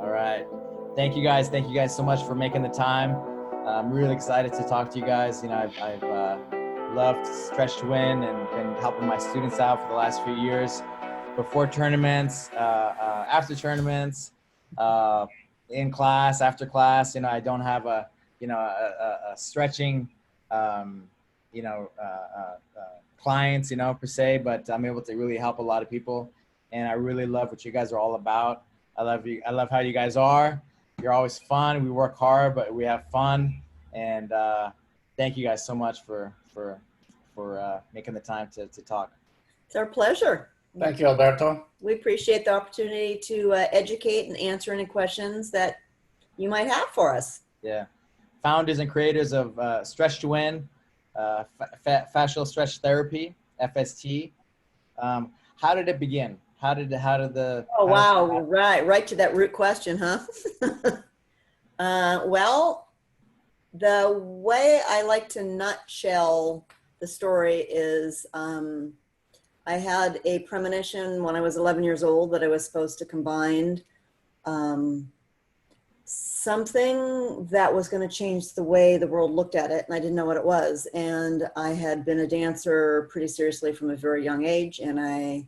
All right. Thank you guys. Thank you guys so much for making the time. I'm really excited to talk to you guys. I've loved Stretch to Win and been helping my students out for the last few years, before tournaments, after tournaments, in class, after class. I don't have a stretching, clients, per se, but I'm able to really help a lot of people. And I really love what you guys are all about. I love you. I love how you guys are. You're always fun. We work hard, but we have fun. And thank you guys so much for making the time to talk. It's our pleasure. Thank you, Alberto. We appreciate the opportunity to educate and answer any questions that you might have for us. Yeah. Founders and creators of Stretch to Win, Fascial Stretch Therapy, FST. How did it begin? How did the Oh, wow. Right to that root question, huh? Well, the way I like to nutshell the story is I had a premonition when I was 11 years old that I was supposed to combine something that was going to change the way the world looked at it, and I didn't know what it was. And I had been a dancer pretty seriously from a very young age, and I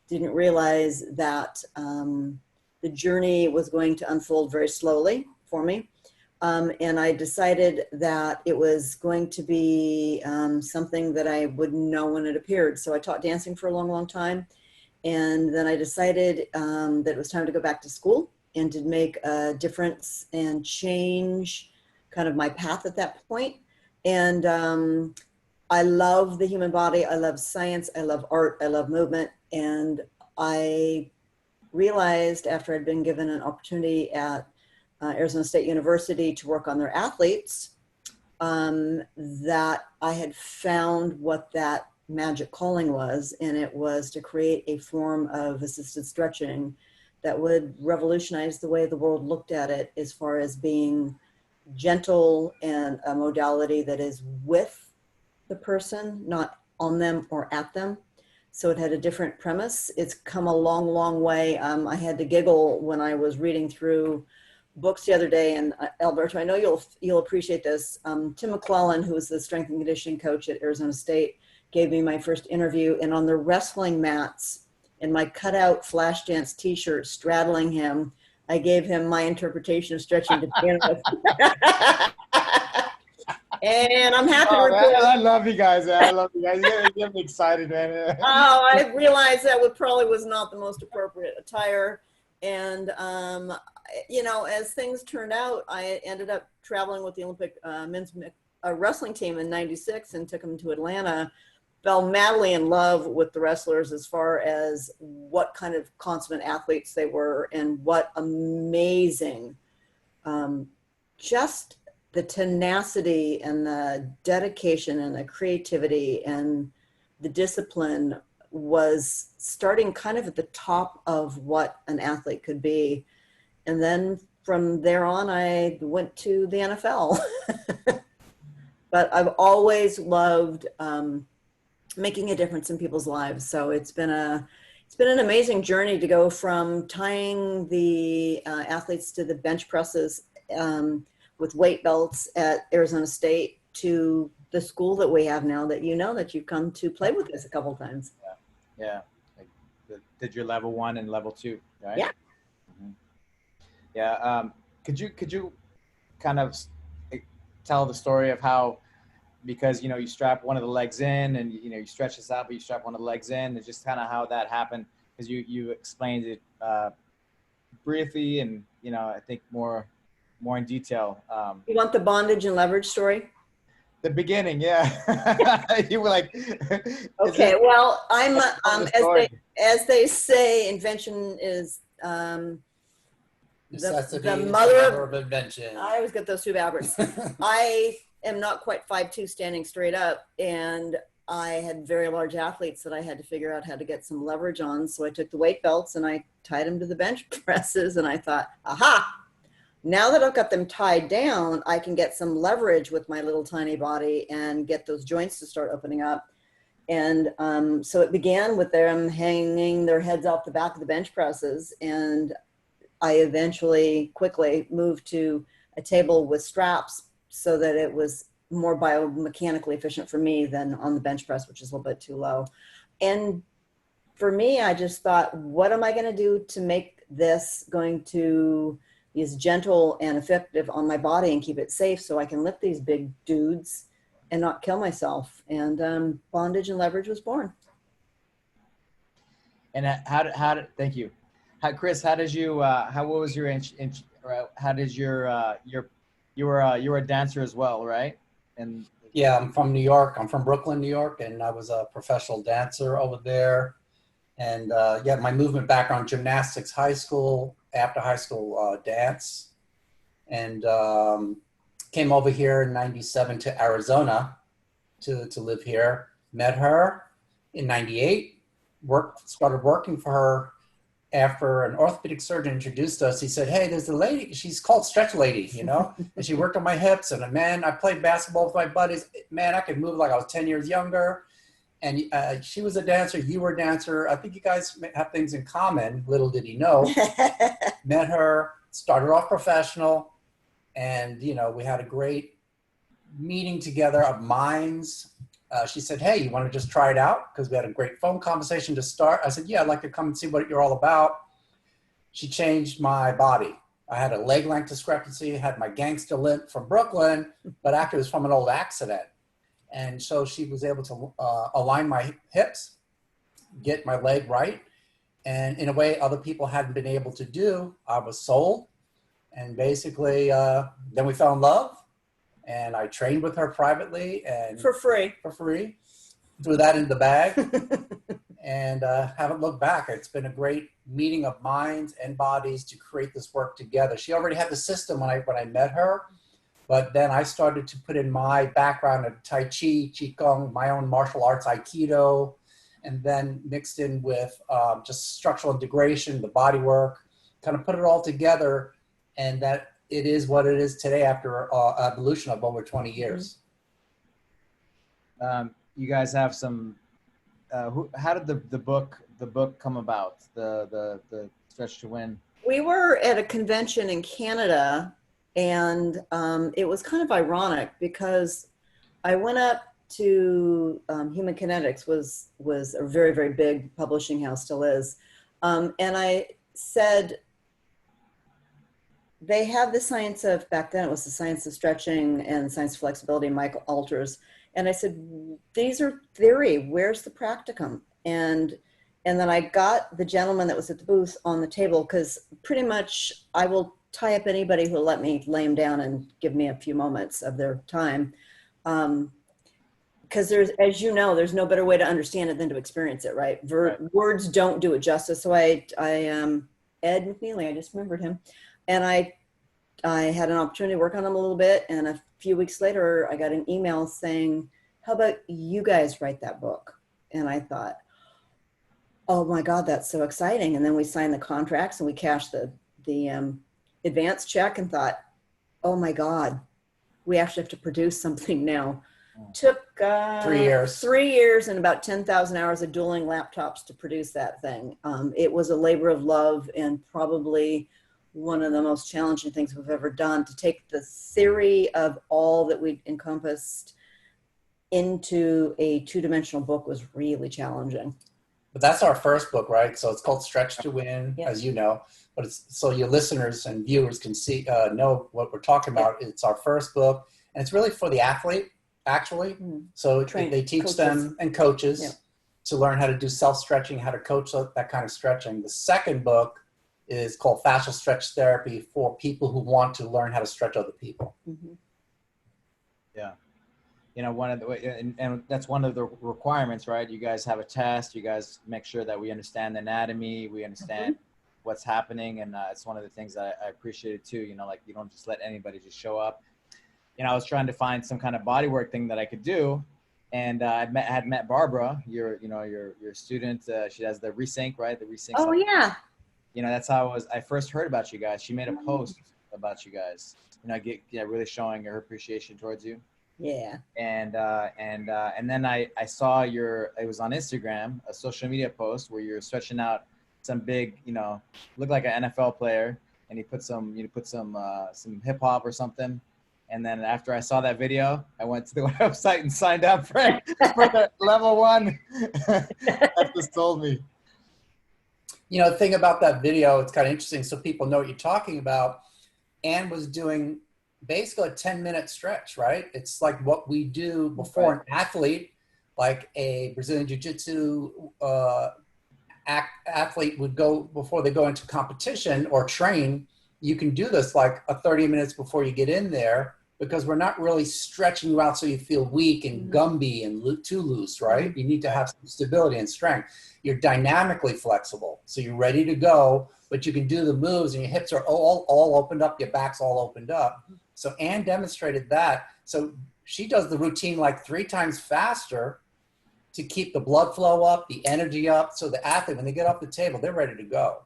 didn't realize that the journey was going to unfold very slowly for me. And I decided that it was going to be something that I would know when it appeared. So I taught dancing for a long, long time. And then I decided that it was time to go back to school and to make a difference and change kind of my path at that point. And I love the human body. I love science. I love art. I love movement. And I realized after I'd been given an opportunity at Arizona State University to work on their athletes, that I had found what that magic calling was, and it was to create a form of assisted stretching that would revolutionize the way the world looked at it, as far as being gentle and a modality that is with the person, not on them or at them. So it had a different premise. It's come a long, long way. I had to giggle when I was reading through books the other day, and Alberto, I know you'll appreciate this. Tim McClellan, who is the strength and conditioning coach at Arizona State, gave me my first interview, and on the wrestling mats in my cutout flash dance t-shirt straddling him, I gave him my interpretation of stretching to begin with. And I'm happy to report. I love you guys, man. I love you guys. You get me excited, man. Oh, I realized that probably was not the most appropriate attire. And, as things turned out, I ended up traveling with the Olympic men's wrestling team in '96 and took them to Atlanta. Fell madly in love with the wrestlers as far as what kind of consummate athletes they were, and what amazing, just the tenacity and the dedication and the creativity and the discipline was starting kind of at the top of what an athlete could be. And then from there on, I went to the NFL. But I've always loved making a difference in people's lives. So it's been an amazing journey to go from tying the athletes to the bench presses with weight belts at Arizona State to the school that we have now, that that you've come to play with us a couple of times. Yeah. Like did your level 1 and level 2, right? Yeah. Mm-hmm. Yeah. Could you kind of tell the story of how, because you strap one of the legs in, and you stretch this out, but you strap one of the legs in, and just kind of how that happened, because you explained it briefly, and I think more in detail. You want the bondage and leverage story? The beginning, yeah. You were like, okay. Well, I'm as they say, invention is the mother of invention. I always get those two backwards. I am not quite 5'2" standing straight up, and I had very large athletes that I had to figure out how to get some leverage on. So I took the weight belts and I tied them to the bench presses, and I thought, aha, now that I've got them tied down, I can get some leverage with my little tiny body and get those joints to start opening up. And so it began with them hanging their heads off the back of the bench presses. And I eventually quickly moved to a table with straps so that it was more biomechanically efficient for me than on the bench press, which is a little bit too low. And for me, I just thought, what am I going to do to make this going to be as gentle and effective on my body and keep it safe so I can lift these big dudes and not kill myself? And bondage and leverage was born. And thank you. Chris, how did you, what was your, how did you were a dancer as well, right? And yeah, I'm from New York. I'm from Brooklyn, New York, and I was a professional dancer over there. And yeah, my movement background, gymnastics, high school, after high school, dance. And came over here in 97 to Arizona to live here. Met her in 98, started working for her after an orthopedic surgeon introduced us. He said, hey, there's a lady, she's called Stretch Lady, you know? And she worked on my hips. And man, I played basketball with my buddies. Man, I could move like I was 10 years younger. And she was a dancer, you were a dancer. I think you guys have things in common, little did he know. Met her, started off professional, and you know, we had a great meeting together of minds. She said, hey, you want to just try it out? Because we had a great phone conversation to start. I said, yeah, I'd like to come and see what you're all about. She changed my body. I had a leg length discrepancy, had my gangster limp from Brooklyn, but actually it was from an old accident. And so she was able to align my hips, get my leg right. And in a way other people hadn't been able to do. I was sold. And basically, then we fell in love. And I trained with her privately. And For free. Threw that in the bag. And haven't looked back. It's been a great meeting of minds and bodies to create this work together. She already had the system when I met her. But then I started to put in my background of Tai Chi, Qigong, my own martial arts, Aikido, and then mixed in with just structural integration, the body work, kind of put it all together, and that it is what it is today after evolution of over 20 years. You guys have some, how did the book come about, the Stretch to Win? We were at a convention in Canada. And it was kind of ironic because I went up to Human Kinetics was a very, very big publishing house, still is. And I said, they have the science of, back then it was the science of stretching and science of flexibility, Michael Alters. And I said, these are theory, where's the practicum? And then I got the gentleman that was at the booth on the table, because pretty much I will tie up anybody who will let me lay them down and give me a few moments of their time. Because there's, as you know, there's no better way to understand it than to experience it, right? Words don't do it justice. So Ed McNeely, I just remembered him. And I had an opportunity to work on him a little bit. And a few weeks later, I got an email saying, how about you guys write that book? And I thought, oh my God, that's so exciting. And then we signed the contracts and we cashed the advance check and thought, oh my God, we actually have to produce something now. Took 3 years. 3 years and about 10,000 hours of dueling laptops to produce that thing. It was a labor of love and probably one of the most challenging things we've ever done. To take the theory of all that we encompassed into a two-dimensional book was really challenging. But that's our first book, right? So it's called Stretch to Win, Yep. as you know. But it's so your listeners and viewers can see, know what we're talking about. Yep. It's our first book, and it's really for the athlete, actually. So they teach coaches. Them and coaches yep. to learn how to do self-stretching, how to coach that kind of stretching. The second book is called Fascial Stretch Therapy for people who want to learn how to stretch other people. Mm-hmm. Yeah. You know, and that's one of the requirements, right? You guys have a test. You guys make sure that we understand the anatomy. We understand what's happening. And it's one of the things that I appreciated too. You know, like you don't just let anybody just show up. You know, I was trying to find some kind of bodywork thing that I could do. And I had met Barbara, your student. She has the Resync, right? The Resync. Oh, yeah. You know, that's how I first heard about you guys. She made a post about you guys, you know, really showing her appreciation towards you. Yeah. And then I saw it was on Instagram, a social media post where you're stretching out some big, you know, looked like an NFL player, and he put some hip hop or something. And then after I saw that video, I went to the website and signed up for the level 1. That just told me. You know, the thing about that video, it's kind of interesting so people know what you're talking about. Ann was doing basically a 10-minute stretch, right? It's like what we do before an athlete, like a Brazilian Jiu-Jitsu athlete would go before they go into competition or train. You can do this like a 30 minutes before you get in there, because we're not really stretching you out so you feel weak and Gumby and too loose, right? You need to have some stability and strength. You're dynamically flexible, so you're ready to go, but you can do the moves and your hips are all opened up, your back's all opened up. So Ann demonstrated that. So she does the routine like 3 times faster to keep the blood flow up, the energy up, so the athlete, when they get off the table, they're ready to go.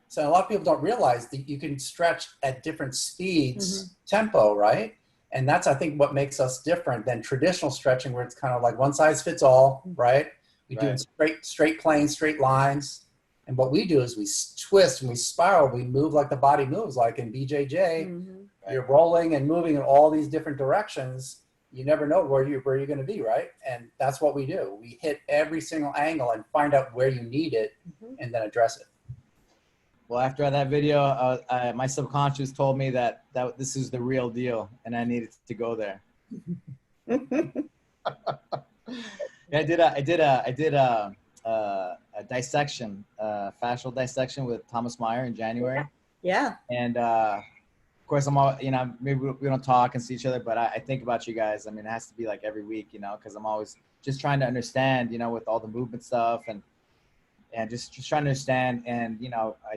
So a lot of people don't realize that you can stretch at different speeds, tempo, right? And that's, I think, what makes us different than traditional stretching, where it's kind of like one size fits all, right? We do straight planes, straight lines. And what we do is we twist and we spiral. We move like the body moves, like in BJJ. You're rolling and moving in all these different directions. You never know where you're going to be, right? And that's what we do. We hit every single angle and find out where you need it and then address it. Well, after that video, my subconscious told me that this is the real deal, and I needed to go there. I did a dissection, fascial dissection with Thomas Meyer in January. Yeah. And of course, I'm all, maybe we don't talk and see each other, but I think about you guys. I mean, it has to be like every week, because I'm always just trying to understand, with all the movement stuff and just trying to understand. And, we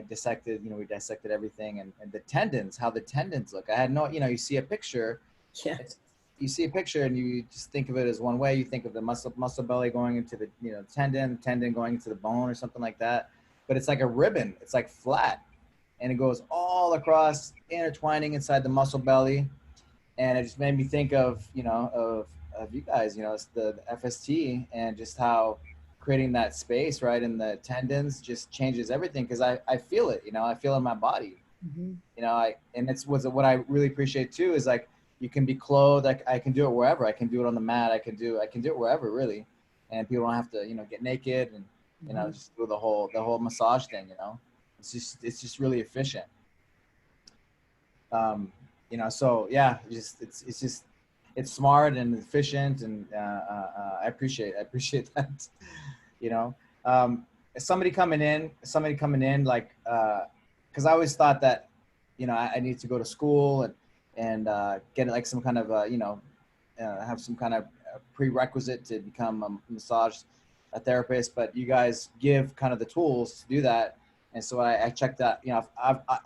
dissected everything and the tendons, how the tendons look. I had no, you see a picture. Yeah. You see a picture and you just think of it as one way. You think of the muscle belly going into the, tendon going into the bone or something like that. But it's like a ribbon. It's like flat. And it goes all across, intertwining inside the muscle belly. And it just made me think of, of you guys, it's the FST, and just how creating that space, right, in the tendons just changes everything, because I feel it, I feel it in my body. And it's what I really appreciate too is like, you can be clothed, like I can do it wherever. I can do it on the mat. I can do it wherever, really. And people don't have to, get naked and, just do the whole massage thing, It's just really efficient. So yeah, it's smart and efficient, and I appreciate that. Somebody coming in, like, because I always thought that, I need to go to school and get like some kind of have some kind of prerequisite to become a massage therapist, but you guys give kind of the tools to do that. And so I checked that,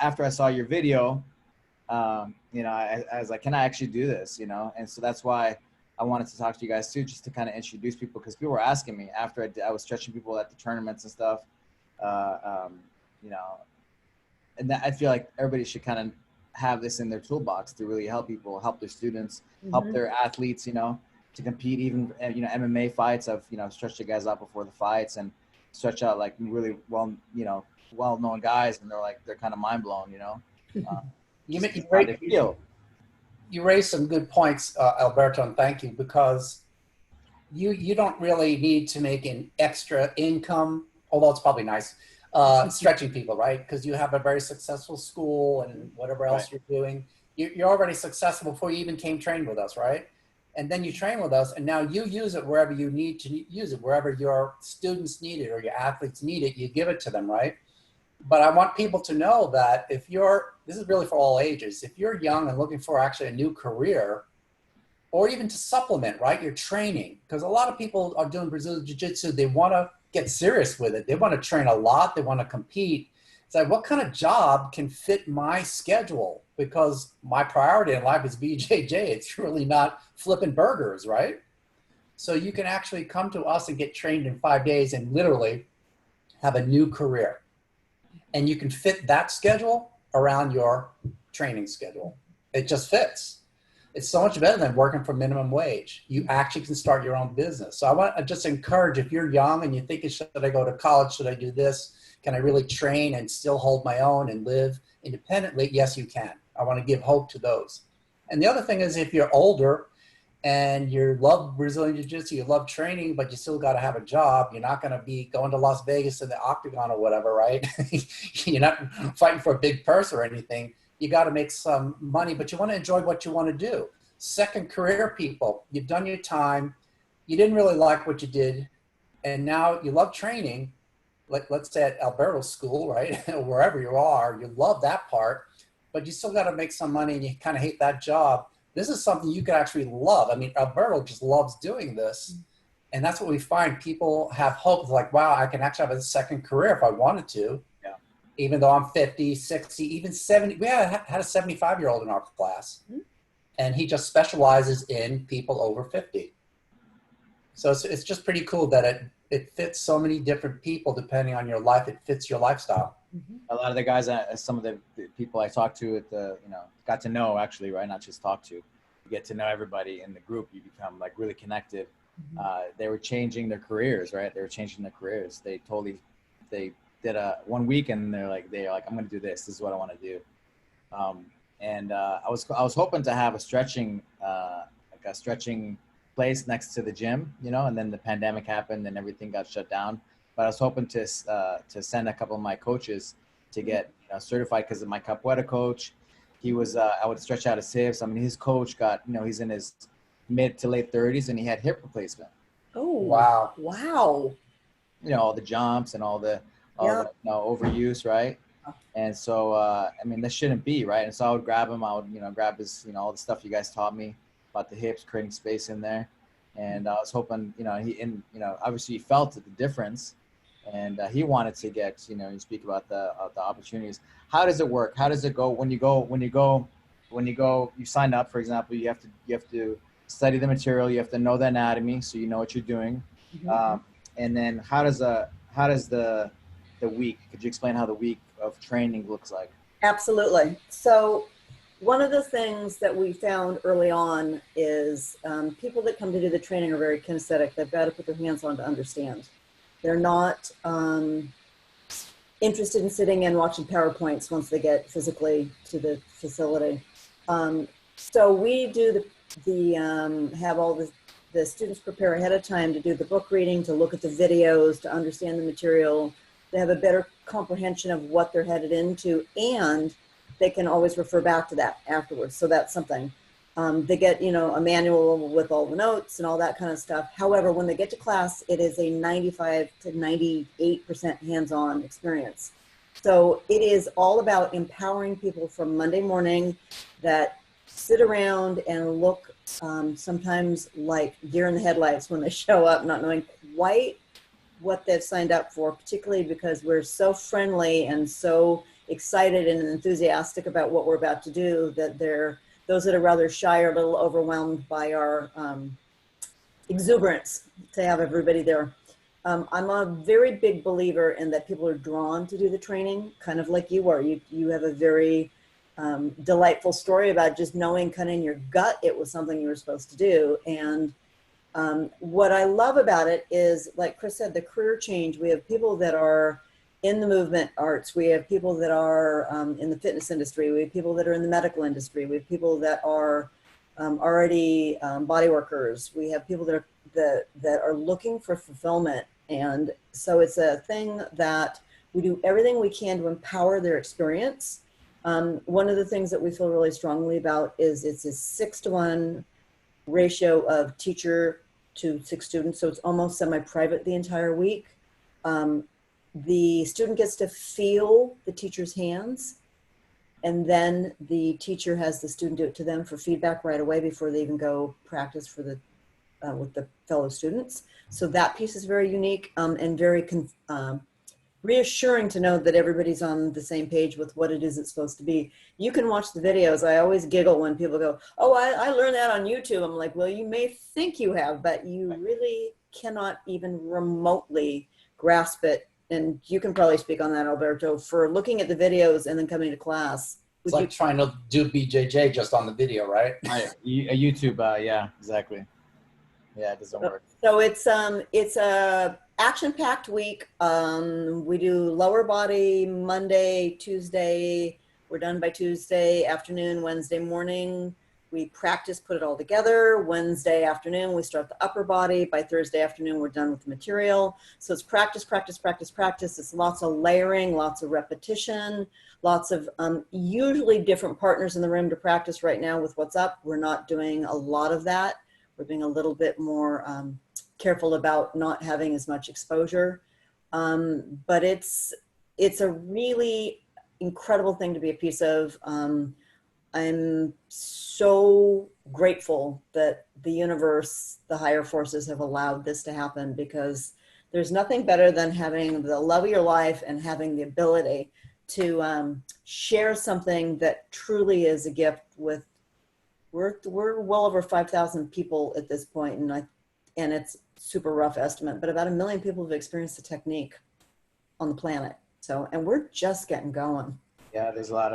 after I saw your video, I was like, can I actually do this? And so that's why I wanted to talk to you guys too, just to kind of introduce people, because people were asking me after I was stretching people at the tournaments and stuff, and that I feel like everybody should kind of have this in their toolbox to really help people, help their students, help their athletes, to compete. Even, MMA fights, I've, stretched the guys out before the fights and stretch out like really well-known guys, and they're kind of mind blown, You raised some good points, Alberto, and thank you, because you don't really need to make an extra income, although it's probably nice, stretching people, right? Because you have a very successful school and whatever else you're doing. You're already successful before you even came train with us, right? And then you train with us, and now you use it wherever you need to use it, wherever your students need it or your athletes need it, you give it to them, right? But I want people to know that this is really for all ages, if you're young and looking for actually a new career, or even to supplement, right, your training, because a lot of people are doing Brazilian Jiu-Jitsu, they want to get serious with it. They want to train a lot. They want to compete. It's like, what kind of job can fit my schedule? Because my priority in life is BJJ. It's really not flipping burgers, right? So you can actually come to us and get trained in 5 days and literally have a new career. And you can fit that schedule around your training schedule. It just fits. It's so much better than working for minimum wage. You actually can start your own business. So I want to just encourage, if you're young and you're thinking, should I go to college? Should I do this? Can I really train and still hold my own and live independently? Yes, you can. I want to give hope to those. And the other thing is, if you're older and you love Brazilian Jiu-Jitsu, you love training, but you still got to have a job. You're not going to be going to Las Vegas in the octagon or whatever, right? You're not fighting for a big purse or anything. You got to make some money, but you want to enjoy what you want to do. Second career people, you've done your time. You didn't really like what you did. And now you love training. Like, let's say at Alberto's school, right? Wherever you are, you love that part, but you still got to make some money and you kind of hate that job. This is something you could actually love. I mean, Alberto just loves doing this. And that's what we find. People have hope. It's like, wow, I can actually have a second career if I wanted to. Yeah. Even though I'm 50, 60, even 70. We had a 75-year-old in our class. Mm-hmm. And he just specializes in people over 50. So it's just pretty cool that it fits so many different people depending on your life. It fits your lifestyle. Mm-hmm. A lot of the guys, some of the people I talked to at the, got to know actually, right? Not just talk to. You get to know everybody in the group. You become like really connected. Mm-hmm. They were changing their careers, right? They were changing their careers. They did a 1 week and they're like, I'm going to do this. This is what I want to do. I was hoping to have a stretching place next to the gym, and then the pandemic happened and everything got shut down. But I was hoping to send a couple of my coaches to get certified, because of my capoeira coach. He was I would stretch out his hips. I mean, his coach got he's in his mid to late 30s and he had hip replacement. Oh wow! All the jumps and all the overuse, right? And so, I mean, this shouldn't be, right? And so I would grab him. I would, grab his, all the stuff you guys taught me about the hips, creating space in there. And I was hoping, obviously he felt the difference, and he wanted to get, you speak about the opportunities. How does it work? How does it go when you sign up, for example? You have to study the material. You have to know the anatomy, so you know what you're doing. Mm-hmm. And then how does the week? Could you explain how the week of training looks like? Absolutely. So one of the things that we found early on is people that come to do the training are very kinesthetic. They've got to put their hands on to understand. They're not interested in sitting and watching PowerPoints once they get physically to the facility. So we do have all the students prepare ahead of time to do the book reading, to look at the videos, to understand the material. They have a better comprehension of what they're headed into, and they can always refer back to that afterwards. So that's something. They get, a manual with all the notes and all that kind of stuff. However, when they get to class, it is a 95 to 98% hands-on experience. So it is all about empowering people from Monday morning that sit around and look sometimes like deer in the headlights when they show up, not knowing quite what they've signed up for, particularly because we're so friendly and so excited and enthusiastic about what we're about to do that those that are rather shy are a little overwhelmed by our exuberance to have everybody there. I'm a very big believer in that people are drawn to do the training, kind of like you are. You have a very delightful story about just knowing kind of in your gut it was something you were supposed to do. And what I love about it is, like Chris said, the career change. We have people that are in the movement arts. We have people that are in the fitness industry. We have people that are in the medical industry. We have people that are already body workers. We have people that are looking for fulfillment. And so it's a thing that we do everything we can to empower their experience. One of the things that we feel really strongly about is it's a 6-to-1 ratio of teacher to 6 students. So it's almost semi-private the entire week. The student gets to feel the teacher's hands, and then the teacher has the student do it to them for feedback right away before they even go practice for with the fellow students. So that piece is very unique and very reassuring to know that everybody's on the same page with what it is it's supposed to be. You can watch the videos. I always giggle when people go, oh, I learned that on YouTube. I'm like, well, you may think you have, but you really cannot even remotely grasp it. And you can probably speak on that, Alberto, for looking at the videos and then coming to class. It's like trying to do BJJ just on the video, right? YouTube, yeah, exactly. Yeah, it doesn't work. So it's a action-packed week. We do lower body Monday, Tuesday. We're done by Tuesday afternoon, Wednesday morning. We practice, put it all together. Wednesday afternoon, we start the upper body. By Thursday afternoon, we're done with the material. So it's practice, practice, practice, practice. It's lots of layering, lots of repetition, lots of usually different partners in the room to practice. Right now with What's Up, we're not doing a lot of that. We're being a little bit more careful about not having as much exposure. But it's a really incredible thing to be a piece of. I'm so grateful that the universe, the higher forces have allowed this to happen, because there's nothing better than having the love of your life and having the ability to share something that truly is a gift with, we're well over 5,000 people at this point, and it's super rough estimate, but about 1 million people have experienced the technique on the planet. So, and we're just getting going. Yeah, there's a lot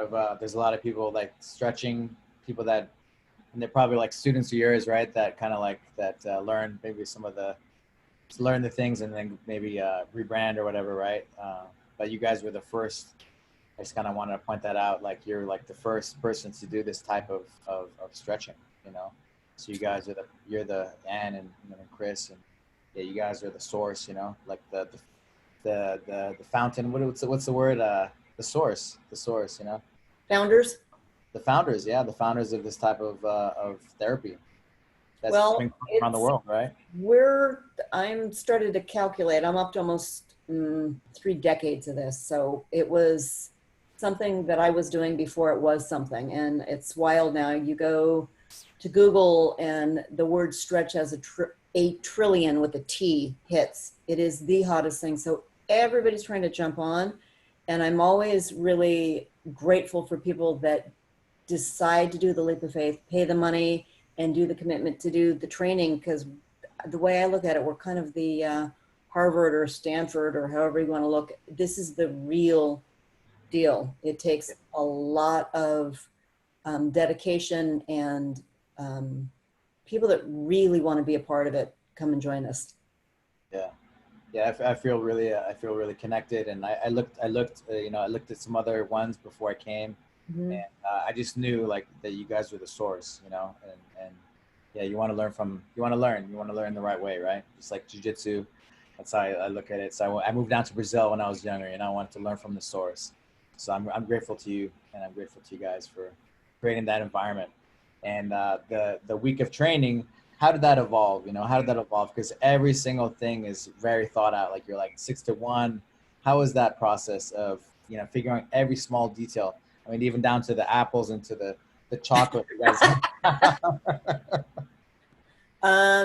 of people like stretching, people that, and they're probably like students of yours, right? That kind of like learn maybe learn the things and then maybe rebrand or whatever, right? But you guys were the first. I just kind of wanted to point that out. Like you're like the first person to do this type of stretching, you know. So you guys are you're the Ann and Chris, and yeah, you guys are the source, you know, like the fountain. What's the word? The source, you know. Founders. The founders, yeah, the founders of this type of therapy. That's coming around the world, right? I'm started to calculate. I'm up to almost 3 decades of this, so it was something that I was doing before it was something, and it's wild now. You go to Google and the word stretch has a trillion with a T hits. It is the hottest thing. So everybody's trying to jump on, and I'm always really grateful for people that decide to do the leap of faith, pay the money, and do the commitment to do the training, because the way I look at it, we're kind of the Harvard or Stanford or however you want to look. This is the real deal. It takes a lot of dedication, and people that really want to be a part of it, come and join us. Yeah, I feel really connected, and I looked at some other ones before I came, and I just knew like that you guys were the source, you know, and yeah, you want to learn the right way, right? Just like jiu-jitsu, that's how I look at it. So I moved down to Brazil when I was younger, and I wanted to learn from the source. So I'm grateful to you, and I'm grateful to you guys for creating that environment. And the week of training, how did that evolve? You know, how did that evolve? Because every single thing is very thought out. Like you're like 6 to 1. How was that process of, you know, figuring out every small detail? I mean, even down to the apples and to the chocolate. You guys.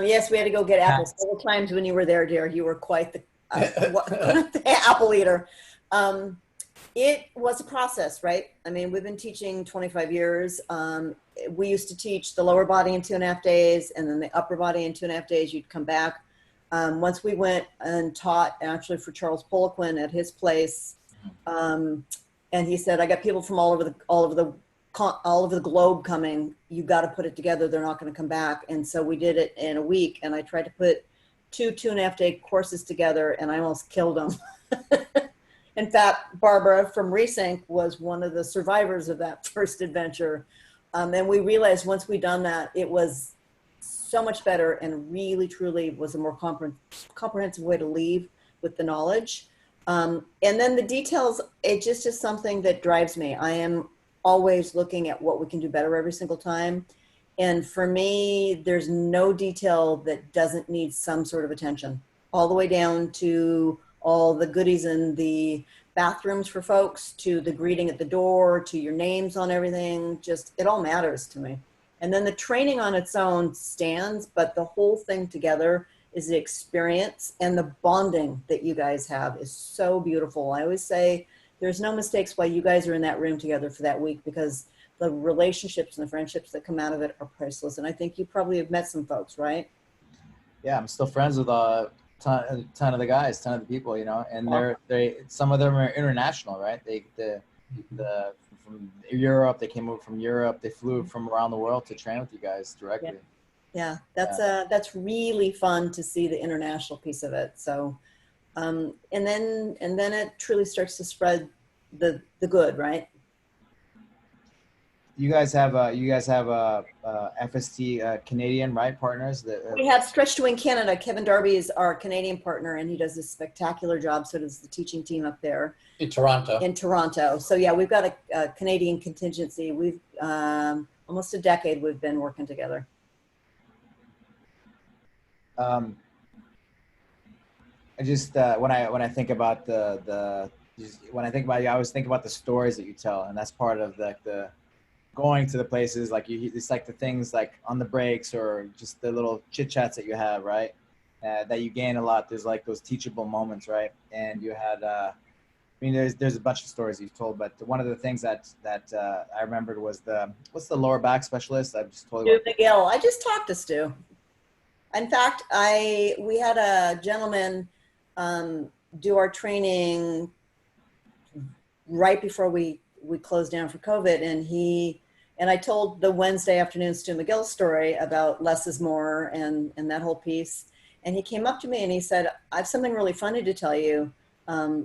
Yes, we had to go get apples several times when you were there, dear. You were quite the apple eater. It was a process, right? I mean, we've been teaching 25 years. We used to teach the lower body in 2.5 days, and then the upper body in 2.5 days. You'd come back. Once we went and taught actually for Charles Poliquin at his place, and he said, "I got people from all over the globe coming. You got to put it together. They're not going to come back." And so we did it in a week, and I tried to put 2.5 day courses together, and I almost killed them. In fact, Barbara from Resync was one of the survivors of that first adventure. And we realized once we'd done that, it was so much better and really, truly was a more comprehensive way to leave with the knowledge. And then the details, it just is something that drives me. I am always looking at what we can do better every single time. And for me, there's no detail that doesn't need some sort of attention, all the way down to all the goodies in the bathrooms for folks, to the greeting at the door, to your names on everything. Just, it all matters to me. And then the training on its own stands, but the whole thing together is the experience, and the bonding that you guys have is so beautiful. I always say there's no mistakes why you guys are in that room together for that week, because the relationships and the friendships that come out of it are priceless. And I think you probably have met some folks, right? Yeah, I'm still friends with a ton of the guys, ton of the people, you know, and some of them are international, right? from Europe. They came over from Europe. They flew from around the world to train with you guys directly. Yeah, that's really fun to see the international piece of it. So, and then it truly starts to spread the good, right? You guys have FST Canadian, right, partners? We have Stretch to Win Canada. Kevin Darby is our Canadian partner, and he does a spectacular job. So does the teaching team up there In Toronto. in Toronto. So yeah, we've got a Canadian contingency. We've almost a decade we've been working together. I just when I think about when I think about you, I always think about the stories that you tell, and that's part of the going to the places like it's like the things like on the breaks or just the little chit chats that you have, right? That you gain a lot. There's like those teachable moments, right? And you had, I mean, there's a bunch of stories you've told, but one of the things that I remembered was what's the lower back specialist? I just told you. Stu McGill. I just talked to Stu. In fact, we had a gentleman do our training right before we closed down for COVID, and I told the Wednesday afternoon Stu McGill story about less is more and that whole piece. And he came up to me and he said, I have something really funny to tell you.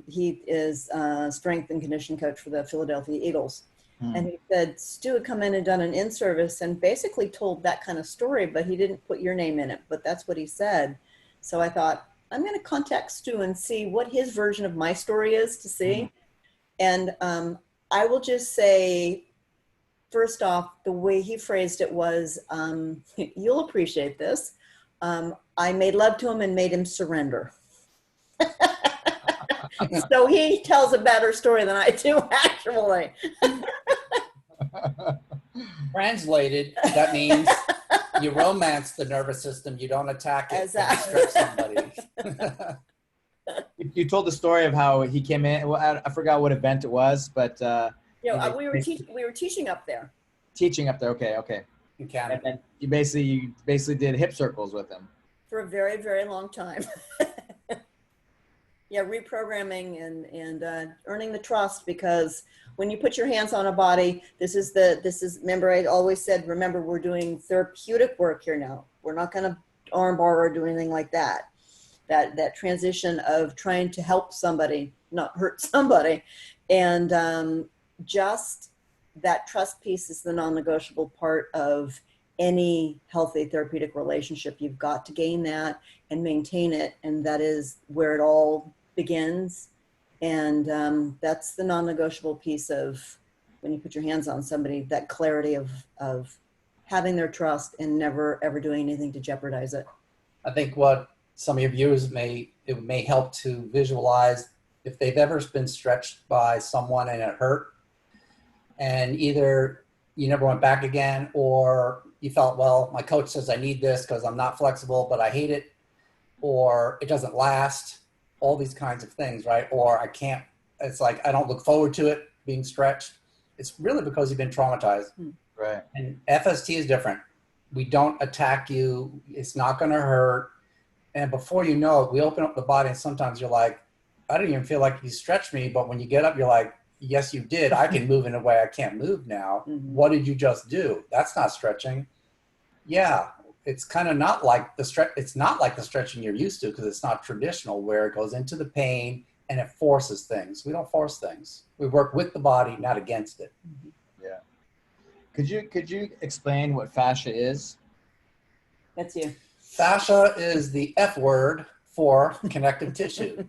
He is a strength and conditioning coach for the Philadelphia Eagles. And he said, Stu had come in and done an in-service and basically told that kind of story, but he didn't put your name in it, but that's what he said. So I thought, I'm going to contact Stu and see what his version of my story is to see. And I will just say, first off, the way he phrased it was, you'll appreciate this. I made love to him and made him surrender. So he tells a better story than I do, actually. Translated, that means you romance the nervous system. You don't attack it. Exactly. You stretch somebody. You told the story of how he came in. Well, I forgot what event it was, but we were teaching up there. Teaching up there. Okay. In Canada. And you basically did hip circles with him For a very, very long time. Yeah, reprogramming and earning the trust, because when you put your hands on a body, remember I always said, remember, we're doing therapeutic work here now. We're not going to arm bar or do anything like that. That transition of trying to help somebody, not hurt somebody. And just that trust piece is the non-negotiable part of any healthy therapeutic relationship. You've got to gain that and maintain it. And that is where it all begins. And that's the non-negotiable piece of when you put your hands on somebody, that clarity of having their trust and never ever doing anything to jeopardize it. I think what some of your viewers may help to visualize, if they've ever been stretched by someone and it hurt, and either you never went back again, or you felt, well, my coach says I need this because I'm not flexible, but I hate it, or it doesn't last, all these kinds of things, right? Or I can't, it's like, I don't look forward to it being stretched. It's really because you've been traumatized. Right. And FST is different. We don't attack you. It's not going to hurt. And before you know it, we open up the body, and sometimes you're like, I don't even feel like you stretched me. But when you get up, you're like, yes, you did. I can move in a way I can't move now. What did you just do? That's not stretching. Yeah, it's kind of not like the stretch. It's not like the stretching you're used to, because it's not traditional, where it goes into the pain and it forces things. We don't force things. We work with the body, not against it. Yeah. Could you explain what fascia is? That's you. Fascia is the F word for connective tissue.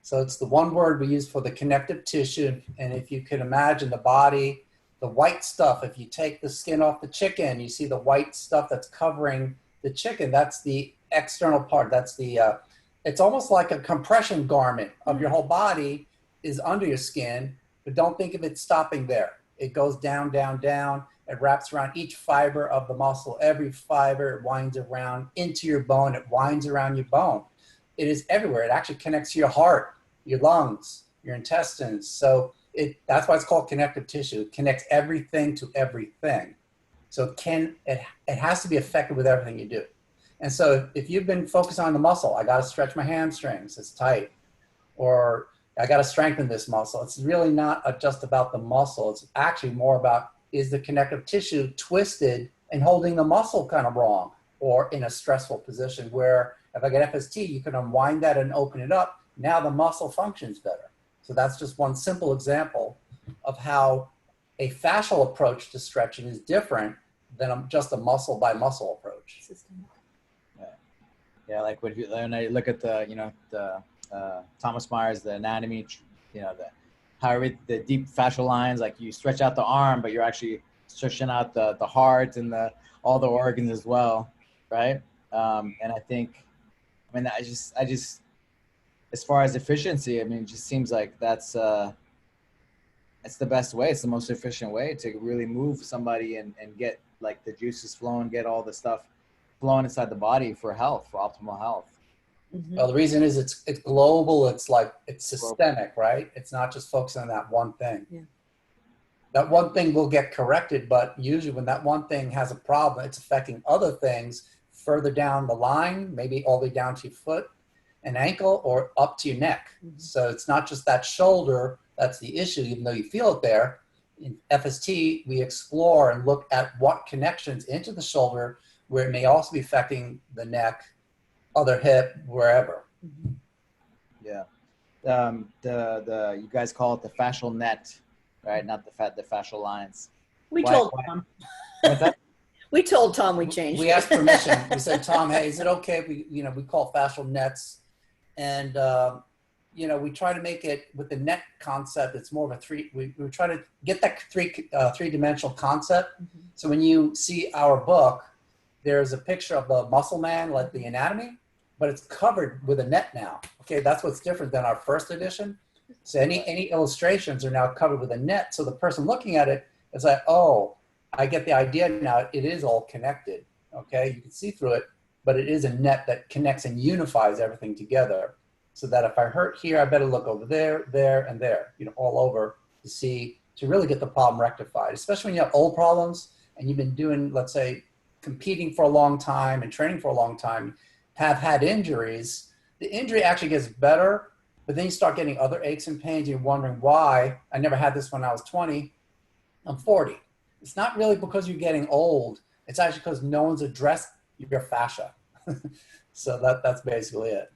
So it's the one word we use for the connective tissue. And if you can imagine the body, the white stuff, if you take the skin off the chicken, you see the white stuff that's covering the chicken. That's the external part. That's the, it's almost like a compression garment of your whole body is under your skin, but don't think of it stopping there. It goes down, down, down. It wraps around each fiber of the muscle. Every fiber, it winds around into your bone. It winds around your bone. It is everywhere. It actually connects to your heart, your lungs, your intestines. So that's why it's called connective tissue. It connects everything to everything. So it has to be effective with everything you do. And so if you've been focused on the muscle, I got to stretch my hamstrings, it's tight. Or I got to strengthen this muscle. It's really not just about the muscle. It's actually more about, is the connective tissue twisted and holding the muscle kind of wrong or in a stressful position, where if I get FST, you can unwind that and open it up. Now the muscle functions better. So that's just one simple example of how a fascial approach to stretching is different than just a muscle by muscle approach. Yeah, like when I look at the Thomas Myers, the anatomy, the deep fascial lines, like you stretch out the arm, but you're actually stretching out the heart and all the organs as well, right? And I think, I just as far as efficiency, it just seems like that's the best way. It's the most efficient way to really move somebody and get like the juices flowing, get all the stuff flowing inside the body for health, for optimal health. Mm-hmm. Well, the reason is it's global. It's systemic, right? It's not just focusing on that one thing. Yeah. That one thing will get corrected, but usually when that one thing has a problem, it's affecting other things further down the line, maybe all the way down to your foot and ankle or up to your neck. Mm-hmm. So it's not just that shoulder that's the issue, even though you feel it there. In FST, we explore and look at what connections into the shoulder where it may also be affecting the neck, other hip, wherever. Mm-hmm. Yeah. You guys call it the fascial net, right? Not the fascial lines. We told Tom. What's that? We told Tom we changed. We asked permission. We said, Tom, hey, is it okay if we call fascial nets? And, we try to make it with the net concept. It's more of we try to get that three-dimensional concept. Mm-hmm. So when you see our book, there's a picture of the muscle man, like the anatomy, but it's covered with a net now. Okay, that's what's different than our first edition. So any illustrations are now covered with a net. So the person looking at it is like, oh, I get the idea now. It is all connected. Okay, you can see through it, but it is a net that connects and unifies everything together. So that if I hurt here, I better look over there, there, and there, all over to really get the problem rectified. Especially when you have old problems and you've been doing, let's say, competing for a long time and training for a long time, have had injuries. The injury actually gets better, but then you start getting other aches and pains. You're wondering why. I never had this when I was 20. I'm 40. It's not really because you're getting old. It's actually because no one's addressed your fascia. So that's basically it.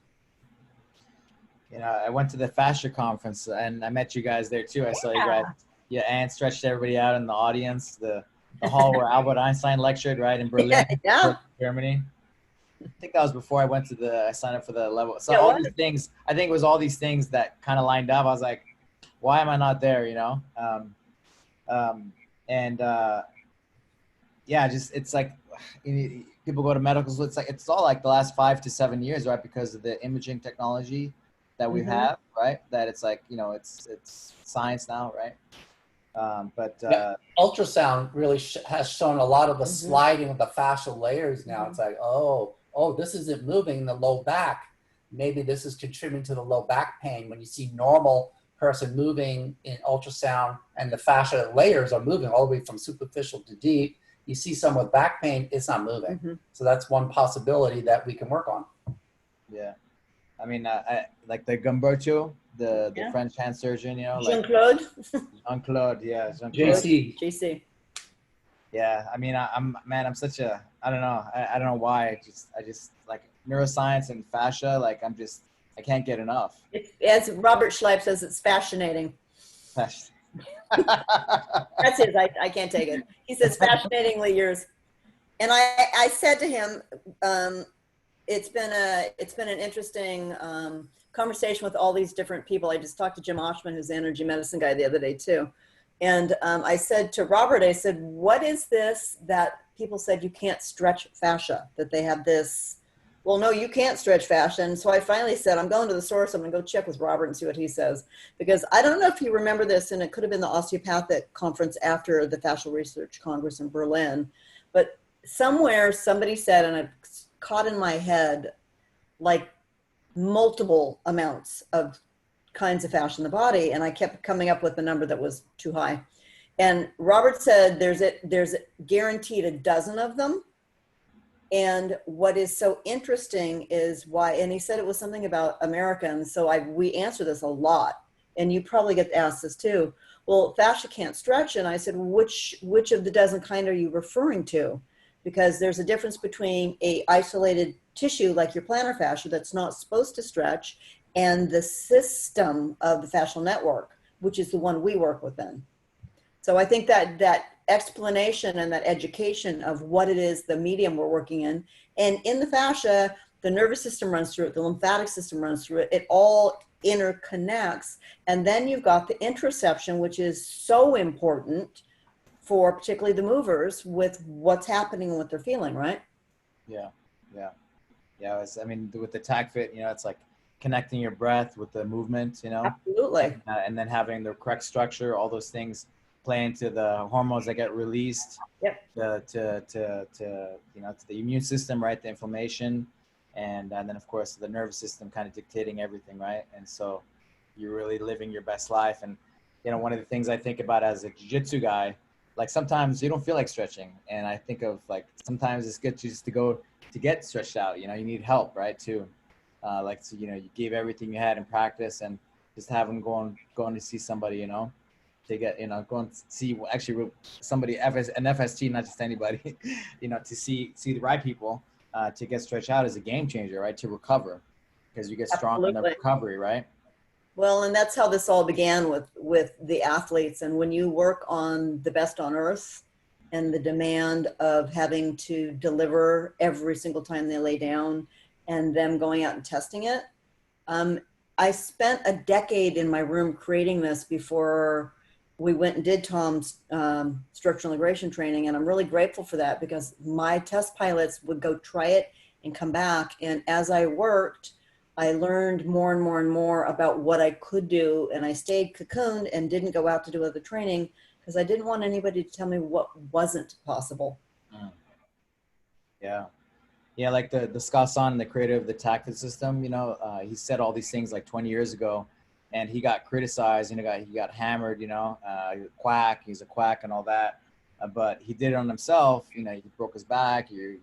I went to the fascia conference and I met you guys there too. I saw you guys. Yeah, and stretched everybody out in the audience. The hall where Albert Einstein lectured, right, in Berlin, Germany. I think that was before I signed up for the level. So all these things, I think it was all these things that kind of lined up. I was like, why am I not there, it's like people go to medical school. It's all like the last 5 to 7 years, right, because of the imaging technology that we have, right, that it's like, it's science now, right? Ultrasound really has shown a lot of the sliding of the fascial layers now. It's like, oh, this isn't moving in the low back. Maybe this is contributing to the low back pain. When you see normal person moving in ultrasound and the fascia layers are moving all the way from superficial to deep, you see someone with back pain, it's not moving. Mm-hmm. So that's one possibility that we can work on. Yeah. I like the Alberto, the French hand surgeon, Jean-Claude. Jean-Claude, yeah. JC. Yeah, I'm such a, I don't know. I don't know why. I just like neuroscience and fascia. Like I can't get enough. As Robert Schleip says, it's fascinating. That's his. I can't take it. He says, fascinatingly yours. And I said to him, it's been an interesting conversation with all these different people. I just talked to Jim Oshman, who's the energy medicine guy, the other day too. And I said to Robert, I said, what is this that people said you can't stretch fascia, that they have this, well, no, you can't stretch fascia. And so I finally said, I'm going to the source. I'm going to go check with Robert and see what he says. Because I don't know if you remember this, and it could have been the osteopathic conference after the Fascial Research Congress in Berlin. But somewhere somebody said, and it caught in my head, like multiple amounts of kinds of fascia in the body. And I kept coming up with a number that was too high. And Robert said, there's guaranteed a dozen of them. And what is so interesting is why, and he said it was something about Americans. So we answer this a lot. and you probably get asked this too, well, fascia can't stretch. And I said, which of the dozen kind are you referring to? Because there's a difference between a isolated tissue like your plantar fascia that's not supposed to stretch and the system of the fascial network, which is the one we work within. So I think that explanation and that education of what it is, the medium we're working in, and in the fascia, the nervous system runs through it, the lymphatic system runs through it, it all interconnects. And then you've got the interoception, which is so important for particularly the movers with what's happening and what they're feeling, right? Yeah, yeah, yeah. I mean, with the tack fit, it's like connecting your breath with the movement, Absolutely. and then having the correct structure, all those things play into the hormones that get released. Yep. To the immune system, right? The inflammation, and then of course the nervous system kind of dictating everything, right? And so you're really living your best life. And one of the things I think about as a jiu-jitsu guy, like sometimes you don't feel like stretching, and I think of like sometimes it's good just to go to get stretched out. You need help, right? Too, you gave everything you had in practice, and just having going to see somebody, to get go and see actually somebody an FST, not just anybody, to see the right people to get stretched out is a game changer, right? To recover, because you get strong in the recovery, right? Well, and that's how this all began with the athletes. And when you work on the best on earth and the demand of having to deliver every single time they lay down and them going out and testing it, I spent a decade in my room creating this before we went and did Tom's structural integration training. And I'm really grateful for that, because my test pilots would go try it and come back. And as I worked, I learned more and more and more about what I could do. And I stayed cocooned and didn't go out to do other training because I didn't want anybody to tell me what wasn't possible. Yeah. Yeah, like the Scott Son, the creator of the tactic system, he said all these things like 20 years ago, and he got criticized, he got hammered, he's a quack and all that. But he did it on himself, he broke his back, he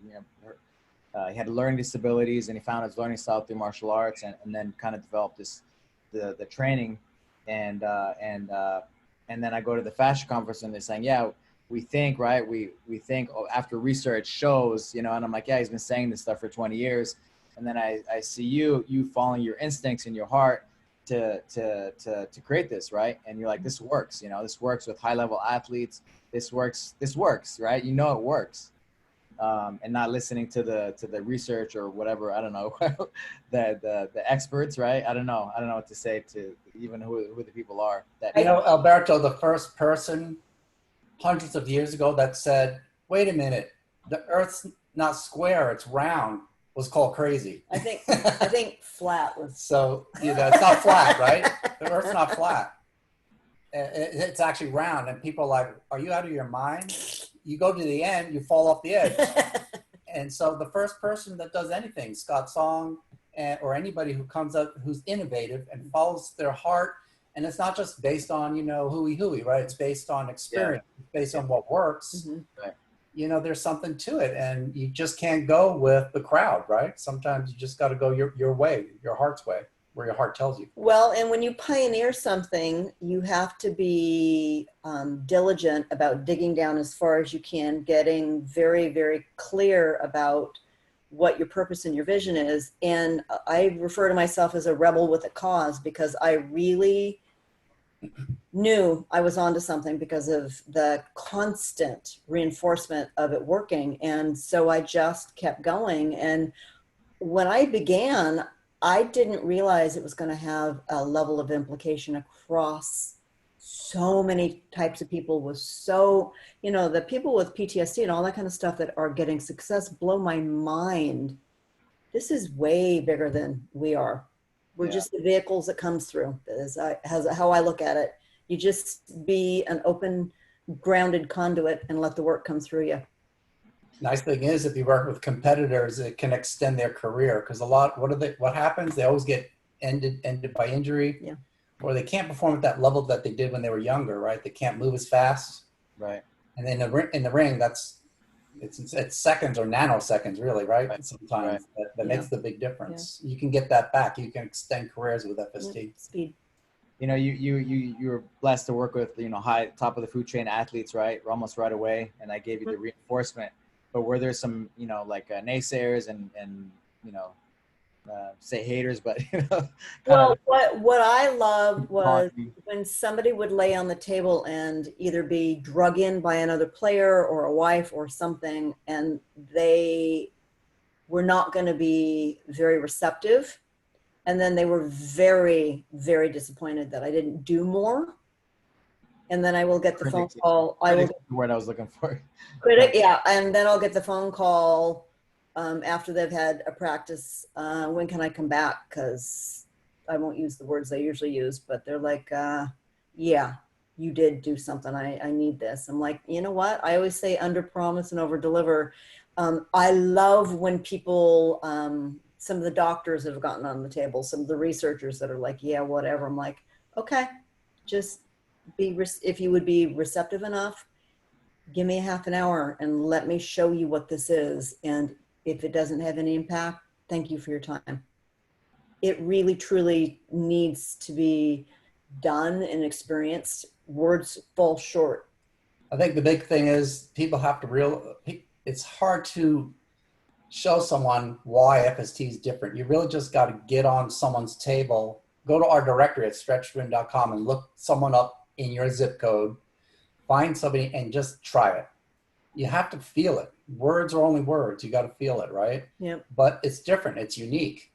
had learning disabilities, and he found his learning style through martial arts, and then kind of developed the training. And then I go to the fascia conference, and they're saying, yeah, we think, right? We think after research shows, and I'm like, yeah, he's been saying this stuff for 20 years. And then I see you following your instincts in your heart to create this, right? And you're like, this works, this works with high level athletes. This works, right? It works. And not listening to the research or whatever, I don't know, the experts, right? I don't know what to say to even who the people are. Alberto, the first person hundreds of years ago that said, wait a minute, the Earth's not square, it's round, was called crazy. I think flat was. So, it's not flat, right? The Earth's not flat. It's actually round, and people are like, are you out of your mind? You go to the end, you fall off the edge. And so the first person that does anything, Scott Song, or anybody who comes up, who's innovative and follows their heart, and it's not just based on, hooey, right? It's based on experience, It's based on what works. Mm-hmm. Right. There's something to it, and you just can't go with the crowd, right? Sometimes you just got to go your way, your heart's way, where your heart tells you. Well, and when you pioneer something, you have to be diligent about digging down as far as you can, getting very, very clear about what your purpose and your vision is. And I refer to myself as a rebel with a cause, because I really knew I was onto something because of the constant reinforcement of it working. And so I just kept going. And when I began, I didn't realize it was going to have a level of implication across so many types of people. Was so, the people with PTSD and all that kind of stuff that are getting success blow my mind. This is way bigger than we are. We're just the vehicles that comes through. Is how I look at it. You just be an open, grounded conduit and let the work come through you. Nice thing is, if you work with competitors, it can extend their career, because what happens? They always get ended by injury, or they can't perform at that level that they did when they were younger, right? They can't move as fast, right? And then in the ring, it's seconds or nanoseconds, really, right? Sometimes that makes the big difference. You can get that back. You can extend careers with FST. Speed. you know, you were blessed to work with, you know, high top of the food chain athletes, right? Almost right away. And I gave you the reinforcement, but were there some, you know, like naysayers and, you know, say haters, but, you know, kind Well, of what I loved was taunting. when somebody would lay on the table and either be drug in by another player or a wife or something, and they were not going to be very receptive. And then they were very, very disappointed that I didn't do more. And then I will get the phone Critics, call. critics is the word I was looking for. Critic, yeah. And then I'll get the phone call after they've had a practice. When can I come back? Because I won't use the words I usually use, but they're like, yeah, you did do something. I need this. I'm like, you know what? I always say under promise and over deliver. I love when people, some of the doctors that have gotten on the table, some of the researchers that are like, yeah, whatever. I'm like, okay, just if you would be receptive enough, give me a half an hour and let me show you what this is. And if it doesn't have any impact, thank you for your time. It really, truly needs to be done and experienced. Words fall short. I think the big thing is people have to it's hard to show someone why FST is different. You really just got to get on someone's table, go to our directory at stretchtwin.com and look someone up in your zip code, find somebody and just try it. You have to feel it. Words are only words. You got to feel it, right? Yep. But it's different. It's unique.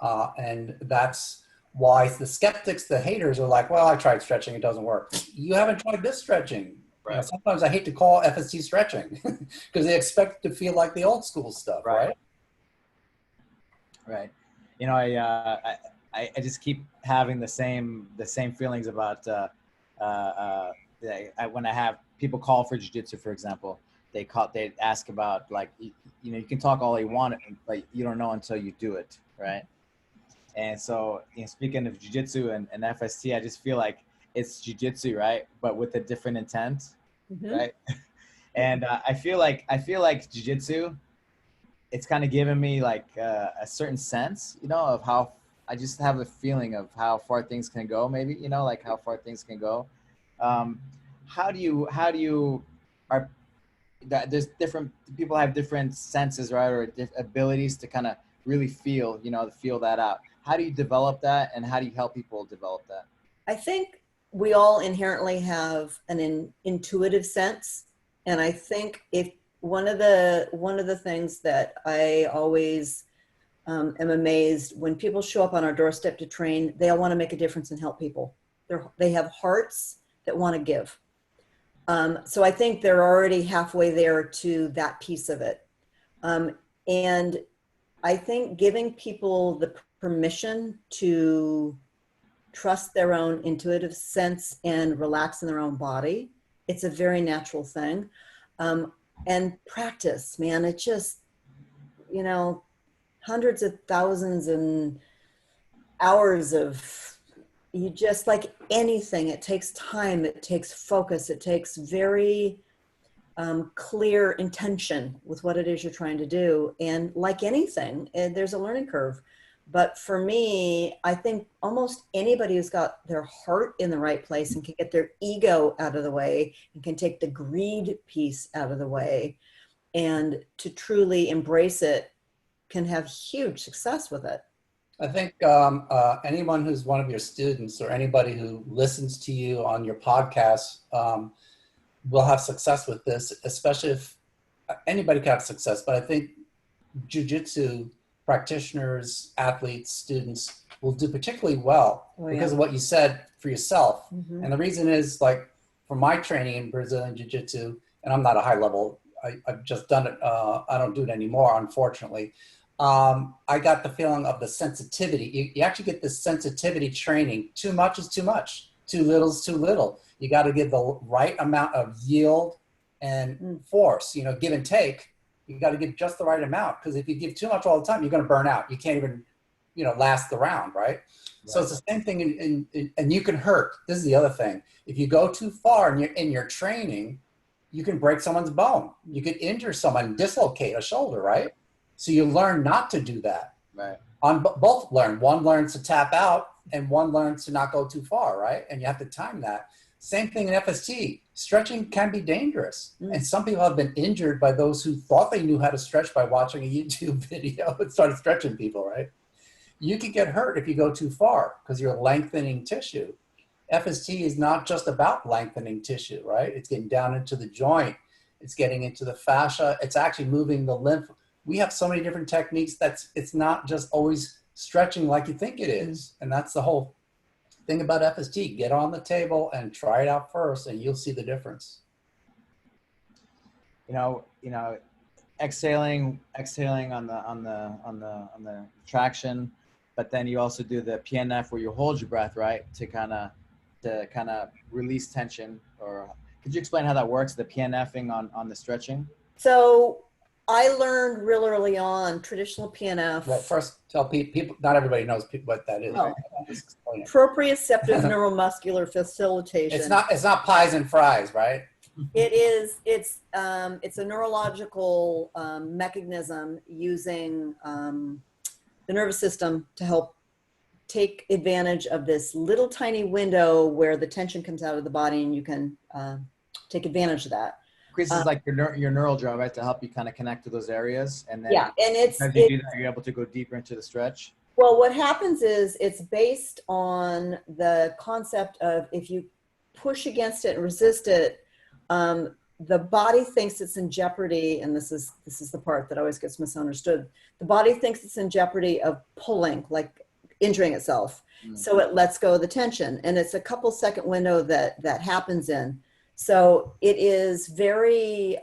And that's why the skeptics, the haters are like, well, I tried stretching. It doesn't work. You haven't tried this stretching. Right. You know, sometimes I hate to call FST stretching because they expect it to feel like the old school stuff, right? Right. You know, I just keep having the same feelings about when I have people call for jiu-jitsu, for example. They ask about, like, you know, you can talk all you want, but you don't know until you do it, right? And so, you know, speaking of jiu-jitsu and FST, I just feel like it's jiu-jitsu, right? But with a different intent, right? And I feel like jiu-jitsu, it's kind of given me like a certain sense, you know, of how I just have a feeling of how far things can go, maybe, you know, like how far things can go. How do you are that there's different people have different senses, right? Or abilities to kind of really feel, you know, feel that out. How do you develop that, and how do you help people develop that? I think we all inherently have an intuitive sense. And I think if one of the things that I always am amazed when people show up on our doorstep to train, they all want to make a difference and help people. They have hearts that want to give. So I think they're already halfway there to that piece of it. And I think giving people the permission to trust their own intuitive sense and relax in their own body, it's a very natural thing. And practice, man, it just, you know, hundreds of thousands and hours of, you just, like anything, it takes time, it takes focus, it takes very clear intention with what it is you're trying to do. And like anything, there's a learning curve. But for me, I think almost anybody who's got their heart in the right place and can get their ego out of the way and can take the greed piece out of the way and to truly embrace it can have huge success with it. I think anyone who's one of your students or anybody who listens to you on your podcast will have success with this, especially if anybody can have success. But I think jiu-jitsu practitioners, athletes, students will do particularly well because of what you said for yourself. Mm-hmm. And the reason is, like, for my training in Brazilian jiu-jitsu, and I'm not a high level, I've just done it. I don't do it anymore, unfortunately. I got the feeling of the sensitivity. You actually get this sensitivity training. Too much is too much. Too little is too little. You got to give the right amount of yield and force, you know, give and take. You got to give just the right amount, because if you give too much all the time, you're going to burn out. You can't even, you know, last the round, right? So it's the same thing, and you can hurt. This is the other thing. If you go too far in your training, you can break someone's bone. You could injure someone, dislocate a shoulder, right? So you learn not to do that. Right. on both learn. One learns to tap out and one learns to not go too far, right? And you have to time that. Same thing in FST. Stretching can be dangerous. And some people have been injured by those who thought they knew how to stretch by watching a YouTube video and started stretching people, right? You can get hurt if you go too far because you're lengthening tissue. FST is not just about lengthening tissue, right? It's getting down into the joint. It's getting into the fascia. It's actually moving the lymph. We have so many different techniques it's not just always stretching like you think it is. And that's the whole thing about FST. Get on the table and try it out first and you'll see the difference. You know, exhaling on the traction, but then you also do the PNF where you hold your breath, right? To kind of release tension. Or could you explain how that works, the PNFing on the stretching? So I learned real early on traditional PNF. Well, first tell people, not everybody knows what that is. Oh. Right? Just explain it. Proprioceptive neuromuscular facilitation. It's not pies and fries, right? It's a neurological mechanism using the nervous system to help take advantage of this little tiny window where the tension comes out of the body, and you can take advantage of that. Increases like your neural drive, right, to help you kind of connect to those areas, and then and as you do that, you're able to go deeper into the stretch. Well, what happens is it's based on the concept of if you push against it and resist it, the body thinks it's in jeopardy, and this is the part that always gets misunderstood. The body thinks it's in jeopardy of pulling, like injuring itself. So it lets go of the tension, and it's a couple second window that happens in. So it is very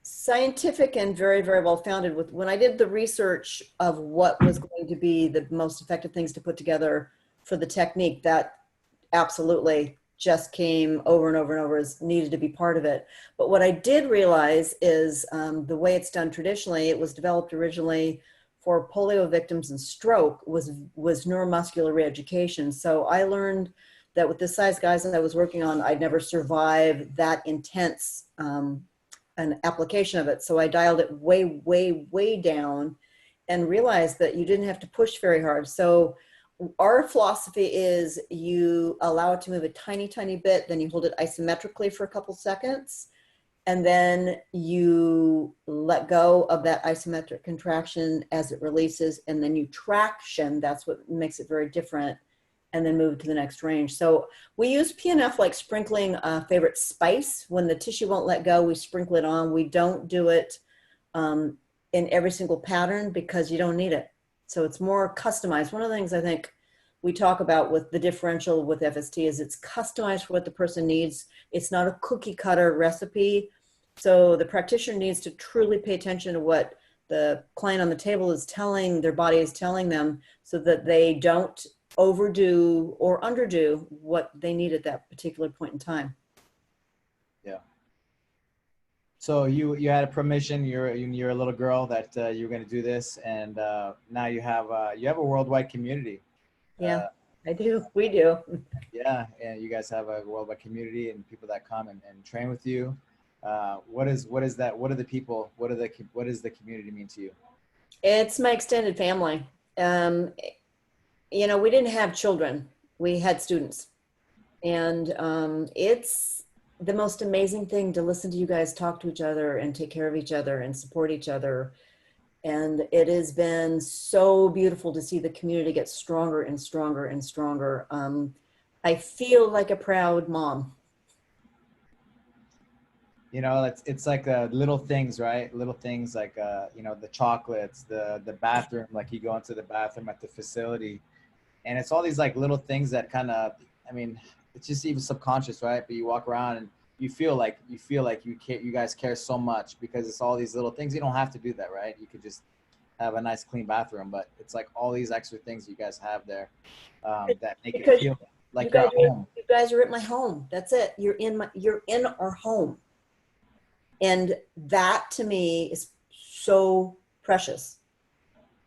scientific and very, very well founded. When I did the research of what was going to be the most effective things to put together for the technique, that absolutely just came over and over and over as needed to be part of it. But what I did realize is the way it's done traditionally, it was developed originally for polio victims and stroke, was neuromuscular reeducation. So I learned that with the size guys that I was working on, I'd never survive that intense an application of it. So I dialed it way, way, way down and realized that you didn't have to push very hard. So our philosophy is you allow it to move a tiny, tiny bit, then you hold it isometrically for a couple seconds, and then you let go of that isometric contraction as it releases, and then you traction. That's what makes it very different, and then move to the next range. So we use PNF like sprinkling a favorite spice. When the tissue won't let go, we sprinkle it on. We don't do it in every single pattern because you don't need it. So it's more customized. One of the things I think we talk about with the differential with FST is it's customized for what the person needs. It's not a cookie cutter recipe. So the practitioner needs to truly pay attention to what the client on the table is telling, their body is telling them, so that they don't overdo or underdo what they need at that particular point in time. Yeah. So you had a premonition. You're a little girl that you were going to do this, and now you have a worldwide community. Yeah, I do. We do. Yeah, and you guys have a worldwide community and people that come and train with you. What is that? What are the people? What does the community mean to you? It's my extended family. You know, we didn't have children. We had students, and it's the most amazing thing to listen to you guys talk to each other and take care of each other and support each other. And it has been so beautiful to see the community get stronger and stronger and stronger. I feel like a proud mom. You know, it's like little things, right? Little things like, you know, the chocolates, the bathroom, like you go into the bathroom at the facility. And it's all these like little things that kind of, I mean, it's just even subconscious, right? But you walk around and you feel like you guys care so much because it's all these little things. You don't have to do that, right? You could just have a nice clean bathroom, but it's like all these extra things you guys have there that make it feel like you're at home. You guys are at my home. That's it. You're in our home. And that to me is so precious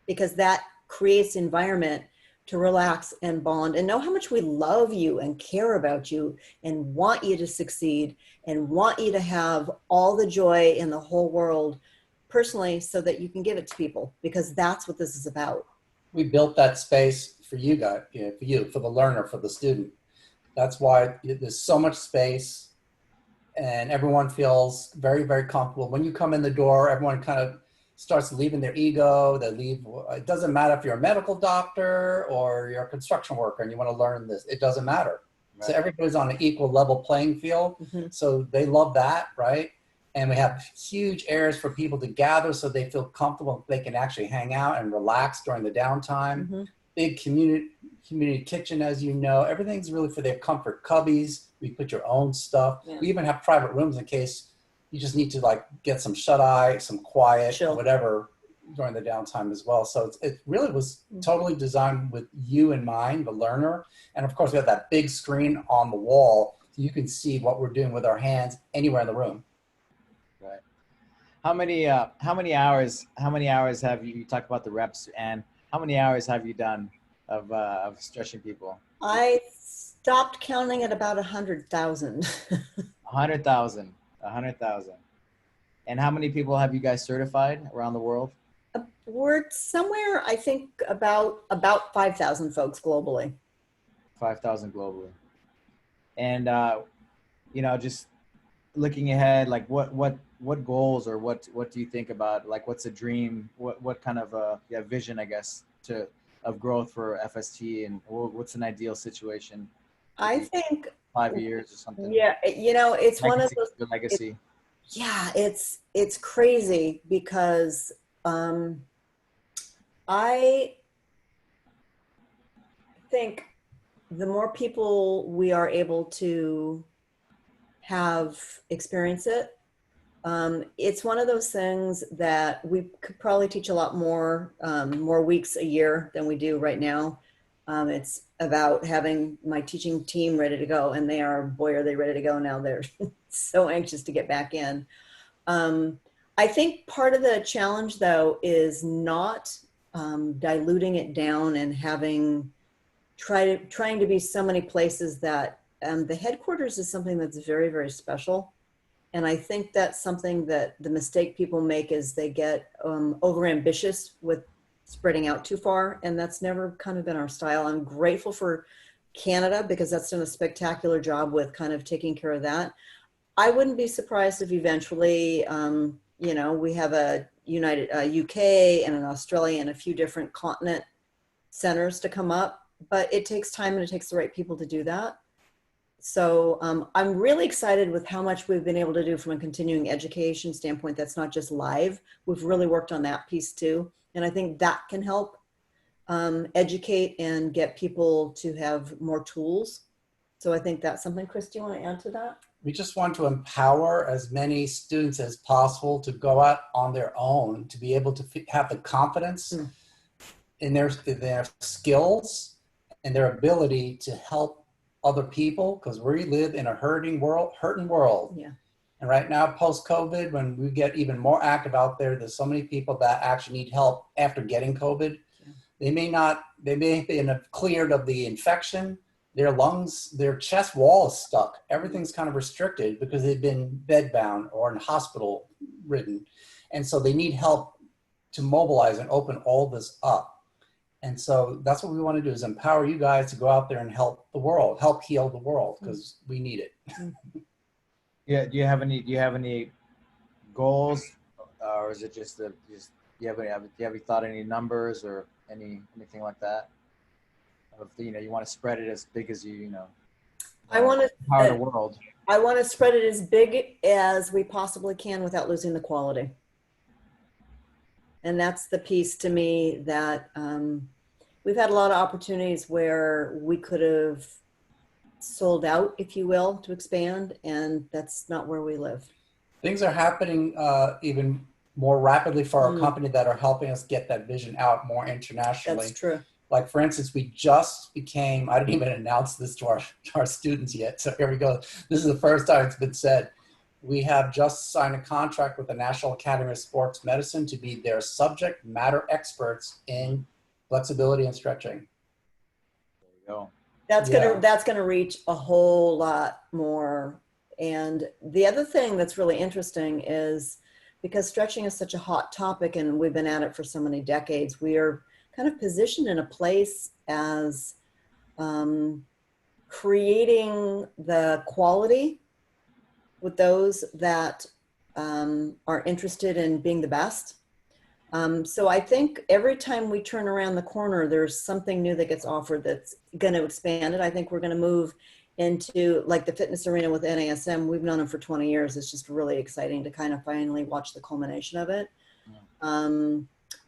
because that creates environment to relax and bond and know how much we love you and care about you and want you to succeed and want you to have all the joy in the whole world personally so that you can give it to people, because that's what this is about. We built that space for you guys, for the learner, for the student. That's why there's so much space and everyone feels very, very comfortable. When you come in the door, everyone kind of starts leaving their ego. They leave. It doesn't matter if you're a medical doctor or you're a construction worker and you want to learn this. It doesn't matter. Right. So everybody's on an equal level playing field. Mm-hmm. So they love that, right? And we have huge areas for people to gather so they feel comfortable. They can actually hang out and relax during the downtime. Mm-hmm. Big community kitchen, as you know. Everything's really for their comfort. Cubbies, we put your own stuff. Yeah. We even have private rooms in case you just need to like get some shut-eye, some quiet, chill, whatever during the downtime as well. So it really was totally designed with you in mind, the learner. And of course we have that big screen on the wall so you can see what we're doing with our hands anywhere in the room. Right. How many hours have you talked about the reps, and how many hours have you done of stretching people? I stopped counting at about 100,000. 100,000. And how many people have you guys certified around the world? We're somewhere, I think, about 5,000 folks globally. 5,000 globally. And just looking ahead, like what goals or what do you think about, like what's a dream, what kind of vision, I guess, of growth for FST, and what's an ideal situation? I think 5 years or something. Yeah, it's one of those legacy. It's crazy because I think the more people we are able to have experience it, it's one of those things that we could probably teach a lot more weeks a year than we do right now. It's about having my teaching team ready to go, and boy, are they ready to go now. They're so anxious to get back in. I think part of the challenge, though, is not diluting it down and trying to be so many places that the headquarters is something that's very, very special. And I think that's something that the mistake people make is they get overambitious with spreading out too far. And that's never kind of been our style. I'm grateful for Canada because that's done a spectacular job with kind of taking care of that. I wouldn't be surprised if eventually, we have a UK and an Australia and a few different continent centers to come up, but it takes time and it takes the right people to do that. So I'm really excited with how much we've been able to do from a continuing education standpoint. That's not just live. We've really worked on that piece too. And I think that can help educate and get people to have more tools. So I think that's something. Chris, do you want to add to that? We just want to empower as many students as possible to go out on their own, to be able to have the confidence in their skills and their ability to help other people, because we live in a hurting world. Yeah. And right now, post-COVID, when we get even more active out there's so many people that actually need help after getting COVID. Yeah. They may have been cleared of the infection. Their lungs, their chest wall is stuck. Everything's kind of restricted because they've been bedbound or in hospital ridden. And so they need help to mobilize and open all this up. And so that's what we want to do, is empower you guys to go out there and help the world, help heal the world, because we need it. Yeah. Do you have any goals, or is it just do you have thought any numbers or anything like that? You want to spread it as big as I want to empower the world. I want to spread it as big as we possibly can without losing the quality. And that's the piece to me that we've had a lot of opportunities where we could have sold out, if you will, to expand, and that's not where we live. Things are happening even more rapidly for our company that are helping us get that vision out more internationally. That's true. Like, for instance, we just became, I didn't even announce this to our students yet, so here we go. This is the first time it's been said. We have just signed a contract with the National Academy of Sports Medicine to be their subject matter experts in flexibility and stretching. There you go. That's gonna reach a whole lot more. And the other thing that's really interesting is because stretching is such a hot topic and we've been at it for so many decades. We are kind of positioned in a place as creating the quality with those that are interested in being the best. So I think every time we turn around the corner, there's something new that gets offered that's going to expand it. I think we're going to move into like the fitness arena with NASM. We've known them for 20 years. It's just really exciting to kind of finally watch the culmination of it.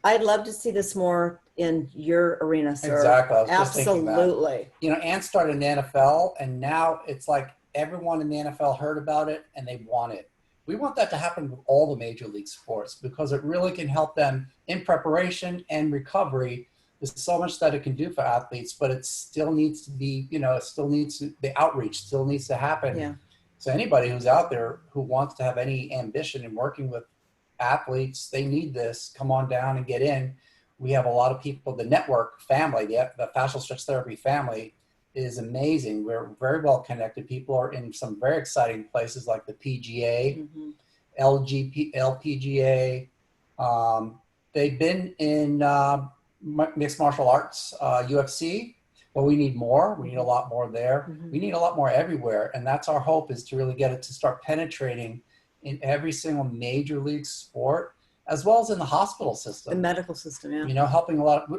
I'd love to see this more in your arena, sir. Exactly. I was just thinking that. Absolutely. You know, Ann started in the NFL, and now it's like everyone in the NFL heard about it and they want it. We want that to happen with all the major league sports because it really can help them in preparation and recovery. There's so much that it can do for athletes, but it still needs to be, you know, it still needs to, the outreach still needs to happen. Yeah. So anybody who's out there who wants to have any ambition in working with athletes, they need this. Come on down and get in. We have a lot of people, the network family, the fascial stretch therapy family is amazing. We're very well connected. People are in some very exciting places like the PGA, LPGA. They've been in mixed martial arts, UFC, but we need more. We need a lot more there. We need a lot more everywhere. And that's our hope, is to really get it to start penetrating in every single major league sport, as well as in the hospital system. The medical system, yeah. You know, helping a lot.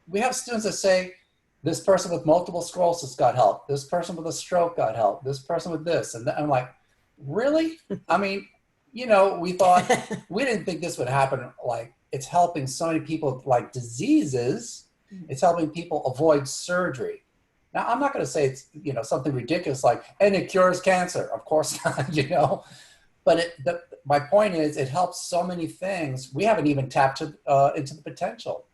We have students that say, this person with multiple sclerosis got help. This person with a stroke got help. This person with this. And I'm like, really? I mean, you know, we didn't think this would happen. Like, it's helping so many people with like diseases. It's helping people avoid surgery. Now, I'm not going to say it's, you know, something ridiculous like, and it cures cancer. Of course not, you know. But my point is, it helps so many things. We haven't even tapped into the potential.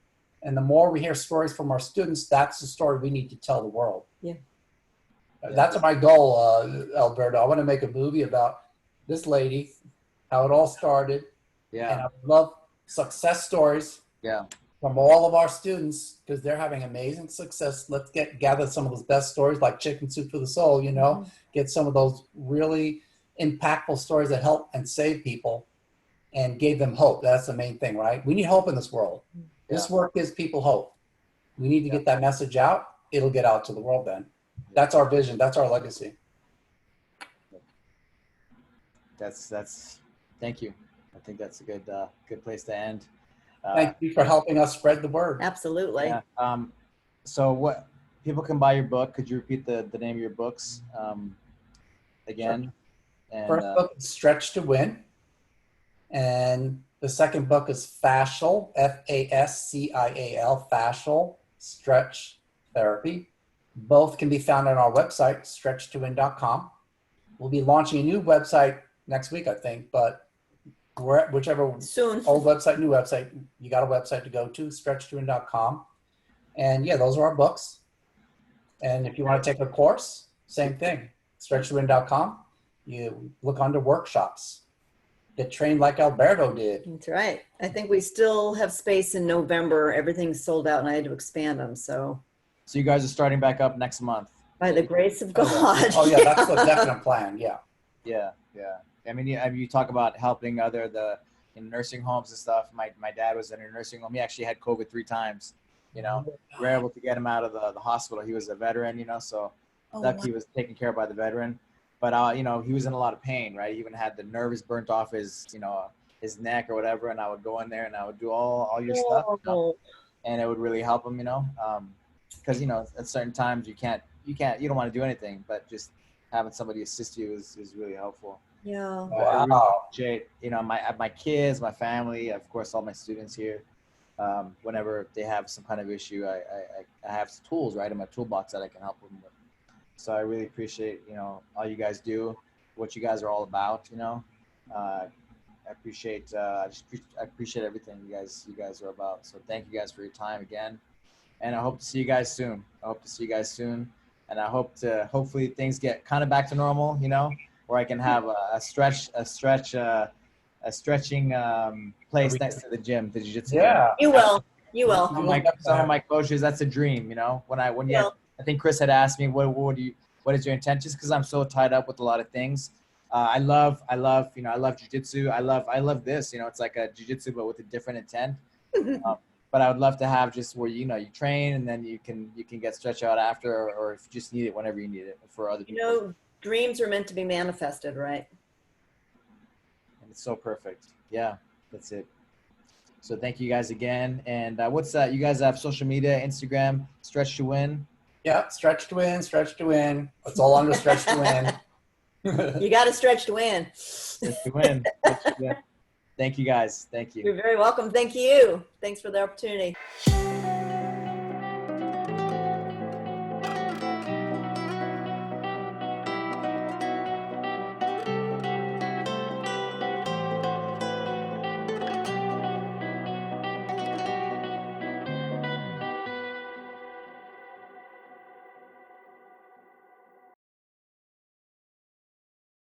And the more we hear stories from our students, that's the story we need to tell the world. Yeah. That's my goal, Alberto. I want to make a movie about this lady, how it all started. Yeah. And I would love success stories from all of our students, because they're having amazing success. Let's gather some of those best stories, like Chicken Soup for the Soul, you know, get some of those really impactful stories that help and save people and gave them hope. That's the main thing, right? We need hope in this world. This work gives people hope. We need to get that message out. It'll get out to the world then. That's our vision. That's our legacy. That's thank you. I think that's a good place to end. Thank you for helping us spread the word. Absolutely. Yeah. So what people can buy your book. Could you repeat the name of your books again? Sure. And, First book is Stretch to Win. And the second book is Fascial, Fascial, Fascial Stretch Therapy. Both can be found on our website, stretchtowin.com. We'll be launching a new website next week, I think, but whichever Soon. old website, new website, you got a website to go to, stretchtowin.com. And yeah, those are our books. And if you want to take a course, same thing, stretchtowin.com. You look under workshops. Get trained like Alberto did. That's right. I think we still have space in November. Everything's sold out and I had to expand them. So you guys are starting back up next month. by the grace of God. Oh yeah, that's the definite plan. Yeah. Yeah. I mean, you talk about helping in nursing homes and stuff. My dad was in a nursing home. He actually had COVID 3 times. You know, we were able to get him out of the hospital. He was a veteran, you know, so he was taken care of by the veteran. But, you know, he was in a lot of pain, right? He even had the nerves burnt off his, you know, his neck or whatever. And I would go in there and I would do all your stuff, you know, and it would really help him, you know, because, you know, at certain times you don't want to do anything, but just having somebody assist you is really helpful. Yeah. Wow. I really appreciate, you know, my kids, my family, of course, all my students here. Whenever they have some kind of issue, I have tools, right, in my toolbox that I can help them with. So I really appreciate, you know, all you guys do, what you guys are all about, you know. I appreciate everything you guys are about. So thank you guys for your time again. And I hope to see you guys soon. And I hope to, hopefully things get kind of back to normal, you know, where I can have a stretching place next to the gym, the jiu-jitsu. Yeah. You will. Some of my coaches, that's a dream, you know, I think Chris had asked me, what is your intentions? Because I'm so tied up with a lot of things. I love jujitsu. I love this. It's like a jujitsu, but with a different intent. But I would love to have just where you train and then you can get stretch out after, or if you just need it whenever you need it for other people. Dreams are meant to be manifested, right? And it's so perfect. Yeah, that's it. So thank you guys again. And what's that? You guys have social media, Instagram, Stretch to Win. Yeah, stretch to win, stretch to win. It's all under stretch to win. You got to stretch to win. Stretch to win. Stretch to win. Thank you guys. Thank you. You're very welcome. Thank you. Thanks for the opportunity.